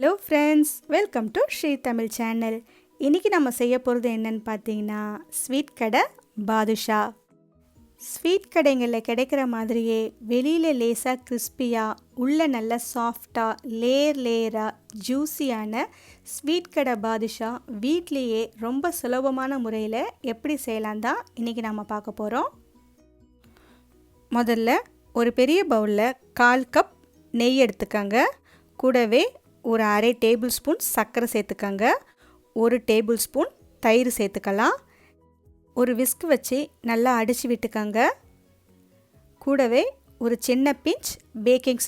Hello friends, welcome to Shri Tamil channel. இன்னைக்கு நம்ம செய்ய போறது என்னன்னு பார்த்தீங்கன்னா ஸ்வீட் கடை பாதுஷா. ஸ்வீட் கடைகளில் கிடைக்கிற மாதிரியே வெளியில லேசா கிறிஸ்பியா உள்ள நல்ல சாஃப்டா லேயரா ஜூஸியான ஸ்வீட் கடை பாதுஷா வீட்லயே ரொம்ப சுலபமான முறையில் எப்படி செய்யலாம் தான் இன்னைக்கு நாம பார்க்க போறோம். முதல்ல ஒரு பெரிய பவுல்ல 1/4 கப் நெய் எடுத்துக்கங்க. கூடவே ஒரு அரை டேபிள் ஸ்பூன் சர்க்கரை சேர்த்துக்கங்க. 1 டேபிள் ஸ்பூன் தயிர் சேர்த்துக்கலாம். ஒரு விஸ்க் வச்சு நல்லா அடித்து விட்டுக்கங்க. கூடவே ஒரு சின்ன பிஞ்ச் பேக்கிங்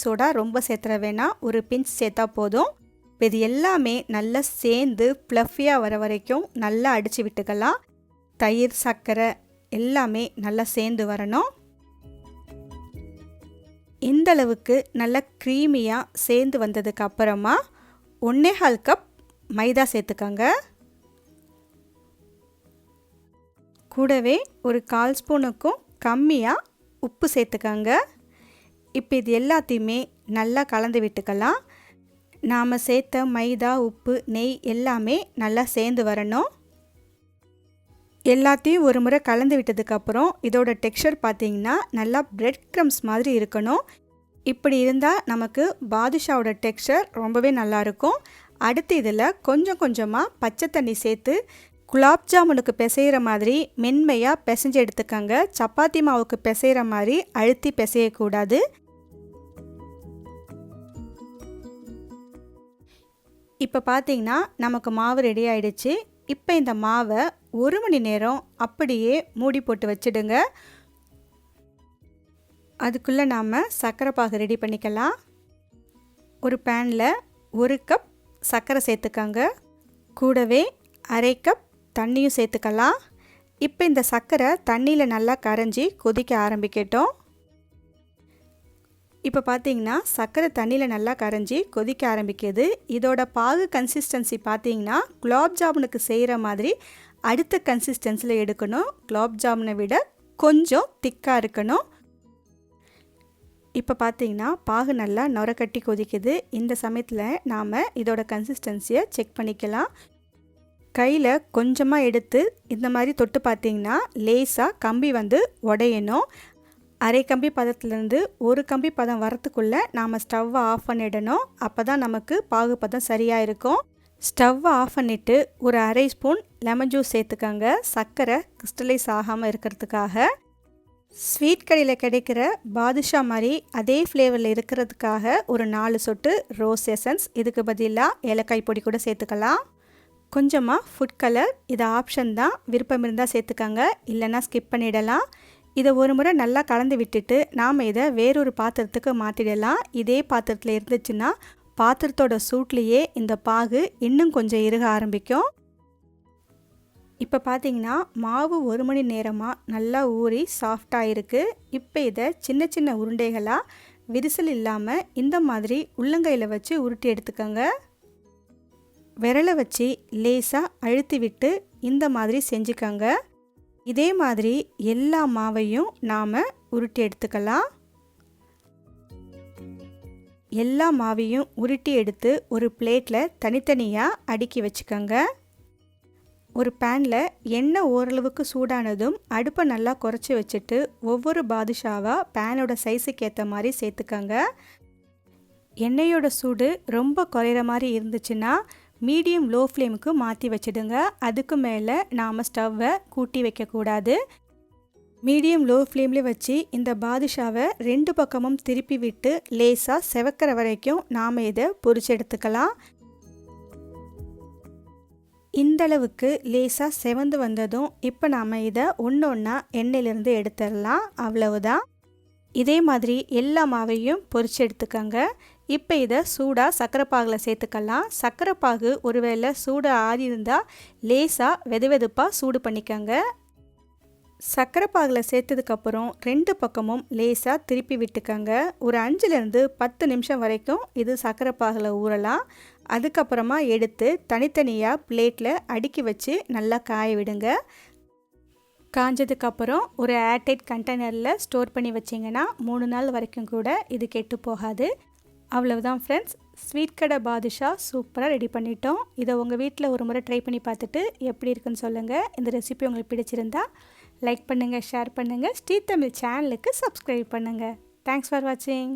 சோடா ரொம்ப சேர்த்துற வேணாம், ஒரு பிஞ்ச் சேர்த்தா போதும். இது எல்லாமே நல்லா சேர்ந்து ஃப்ளஃபியாக வர வரைக்கும் நல்லா அடித்து விட்டுக்கலாம். தயிர் சர்க்கரை எல்லாமே நல்லா சேர்ந்து வரணும். இந்த அளவுக்கு நல்லா க்ரீமியாக சேர்ந்து வந்ததுக்கு அப்புறமா 1/4 கப் மைதா சேர்த்துக்கங்க. கூடவே ஒரு 1/4 ஸ்பூனுக்கும் கம்மியாக உப்பு சேர்த்துக்கங்க. இப்போ இது எல்லாத்தையுமே நல்லா கலந்து விட்டுக்கலாம். நாம் சேர்த்த மைதா, உப்பு, நெய் எல்லாமே நல்லா சேர்ந்து வரணும். எல்லாத்தையும் ஒரு முறை கலந்து விட்டதுக்கப்புறம் இதோட டெக்ஸ்சர் பார்த்தீங்கன்னா நல்லா பிரெட் க்ரம்ஸ் மாதிரி இருக்கணும். இப்படி இருந்தால் நமக்கு பாதுஷாவோட டெக்ஸ்சர் ரொம்பவே நல்லாயிருக்கும். அடுத்து இதில் கொஞ்சம் கொஞ்சமாக பச்சை தண்ணி சேர்த்து குலாப் ஜாமுனுக்கு பிசைகிற மாதிரி மென்மையாக பிசைஞ்சு எடுத்துக்கங்க. சப்பாத்தி மாவுக்கு பிசைகிற மாதிரி அழுத்தி பிசையக்கூடாது. இப்போ பார்த்தீங்கன்னா நமக்கு மாவு ரெடி ஆயிடுச்சு. இப்போ இந்த மாவை 1 மணி நேரம் அப்படியே மூடி போட்டு வச்சிடுங்க. அதுக்குள்ளே நாம் சர்க்கரை பாகு ரெடி பண்ணிக்கலாம். ஒரு பேனில் 1 கப் சர்க்கரை சேர்த்துக்கங்க. கூடவே அரை கப் தண்ணியும் சேர்த்துக்கலாம். இப்போ இந்த சர்க்கரை தண்ணியில் நல்லா கரைஞ்சி கொதிக்க ஆரம்பிக்கட்டும். இப்போ பார்த்தீங்கன்னா சர்க்கரை தண்ணியில் நல்லா கரைஞ்சி கொதிக்க ஆரம்பிக்குது. இதோட பாகு கன்சிஸ்டன்சி பார்த்தீங்கன்னா குலாப் ஜாமுனுக்கு செய்கிற மாதிரி அடுத்த கன்சிஸ்டன்சியில் எடுக்கணும். குலாப் ஜாமுனை விட கொஞ்சம் திக்காக இருக்கணும். இப்போ பார்த்தீங்கன்னா பாகு நல்லா நுரக்கட்டி கொதிக்குது. இந்த சமயத்தில் நாம் இதோட கன்சிஸ்டன்சியை செக் பண்ணிக்கலாம். கையில் கொஞ்சமாக எடுத்து இந்த மாதிரி தொட்டு பார்த்தீங்கன்னா லேசாக கம்பி வந்து உடையணும். அரை கம்பி பதத்துலேருந்து 1 கம்பி பதம் வரத்துக்குள்ளே நாம் ஸ்டவ்வை ஆஃப் பண்ணிடணும். அப்போ தான் நமக்கு பாகு பதம் சரியாக இருக்கும். ஸ்டவ்வை ஆஃப் பண்ணிவிட்டு ஒரு அரை ஸ்பூன் லெமன் ஜூஸ் சேர்த்துக்கங்க. சர்க்கரை கிறிஸ்டலைஸ் ஆகாமல் இருக்கிறதுக்காக. ஸ்வீட் கடையில் கிடைக்கிற பாதுஷா மாதிரி அதே ஃப்ளேவரில் இருக்கிறதுக்காக ஒரு 4 சொட்டு ரோஸ் எசன்ஸ், இதுக்கு பதிலாக ஏலக்காய் பொடி கூட சேர்த்துக்கலாம். கொஞ்சமாக ஃபுட் கலர், இது ஆப்ஷன் தான், விருப்பம் இருந்தால் சேர்த்துக்கங்க, இல்லைன்னா ஸ்கிப் பண்ணிடலாம். இதை ஒரு முறை நல்லா கலந்து விட்டுட்டு நாம் இதை வேறொரு பாத்திரத்துக்கு மாற்றிடலாம். இதே பாத்திரத்தில் இருந்துச்சுன்னா பாத்திரத்தோட சூட்லேயே இந்த பாகு இன்னும் கொஞ்சம் இறுக ஆரம்பிக்கும். இப்போ பார்த்தீங்கன்னா மாவு 1 மணி நேரமாக நல்லா ஊறி சாஃப்டாக இருக்குது. இப்போ இதை சின்ன சின்ன உருண்டைகளாக விரிசல் இல்லாமல் இந்த மாதிரி உள்ளங்கையில் வச்சு உருட்டி எடுத்துக்கோங்க. விரலை வச்சு லேசாக அழுத்தி விட்டு இந்த மாதிரி செஞ்சுக்கோங்க. இதே மாதிரி எல்லா மாவையும் நாம் உருட்டி எடுத்துக்கலாம். எல்லா மாவையும் உருட்டி எடுத்து ஒரு பிளேட்டில் தனித்தனியாக அடுக்கி வச்சுக்கோங்க. ஒரு பேனில் எண்ணெய் ஓரளவுக்கு சூடானதும் அடுப்பை நல்லா குறைச்சி வச்சுட்டு ஒவ்வொரு பாதுஷாவாக பேனோட சைஸுக்கு ஏற்ற மாதிரி சேர்த்துக்கோங்க. எண்ணெயோட சூடு ரொம்ப குறையிற மாதிரி இருந்துச்சுன்னா மீடியம் லோ ஃப்ளேமுக்கு மாற்றி வச்சிடுங்க. அதுக்கு மேலே நாம் ஸ்டவ்வை கூட்டி வைக்கக்கூடாது. மீடியம் லோ ஃப்ளேமில் வச்சு இந்த பாதுஷாவை 2 பக்கமும் திருப்பி விட்டு லேசாக செவக்கிற வரைக்கும் நாம் இதை பொரிச்சு எடுத்துக்கலாம். இந்தளவுக்கு லேசாக செவந்து வந்ததும் இப்போ நாம் இதை ஒன்றா எண்ணெயிலேருந்து எடுத்துடலாம். அவ்வளவுதான். இதே மாதிரி எல்லா மாவையும் பொரிச்சு எடுத்துக்கோங்க. இப்போ இதை சூடாக சர்க்கரை பாகில் சேர்த்துக்கலாம். சர்க்கரை பாகு ஒருவேளை சூடாக ஆறி இருந்தால் லேசாக வெதுவெதுப்பாக சூடு பண்ணிக்கோங்க. சர்க்கரை பாகில் சேர்த்ததுக்கப்புறம் 2 பக்கமும் லேசாக திருப்பி விட்டுக்கோங்க. ஒரு 5லேருந்து 10 நிமிஷம் வரைக்கும் இது சர்க்கரை பாகில் ஊறலாம். அதுக்கப்புறமா எடுத்து தனித்தனியாக பிளேட்டில் அடுக்கி வச்சு நல்லா காய விடுங்க. காஞ்சதுக்கப்புறம் ஒரு ஏர்டைட் கண்டெய்னரில் ஸ்டோர் பண்ணி வச்சிங்கன்னா 3 நாள் வரைக்கும் கூட இது கெட்டு போகாது. அவ்வளவுதான் ஃப்ரெண்ட்ஸ், ஸ்வீட் கடை பாதுஷா சூப்பராக ரெடி பண்ணிட்டோம். இதை உங்கள் வீட்டில் ஒரு முறை ட்ரை பண்ணி பார்த்துட்டு எப்படி இருக்குன்னு சொல்லுங்கள். இந்த ரெசிபி உங்களுக்கு பிடிச்சிருந்தா லைக் பண்ணுங்கள், ஷேர் பண்ணுங்கள், ஸ்ரீ தமிழ் சேனலுக்கு சப்ஸ்கிரைப் பண்ணுங்கள். தேங்க்ஸ் ஃபார் வாட்சிங்.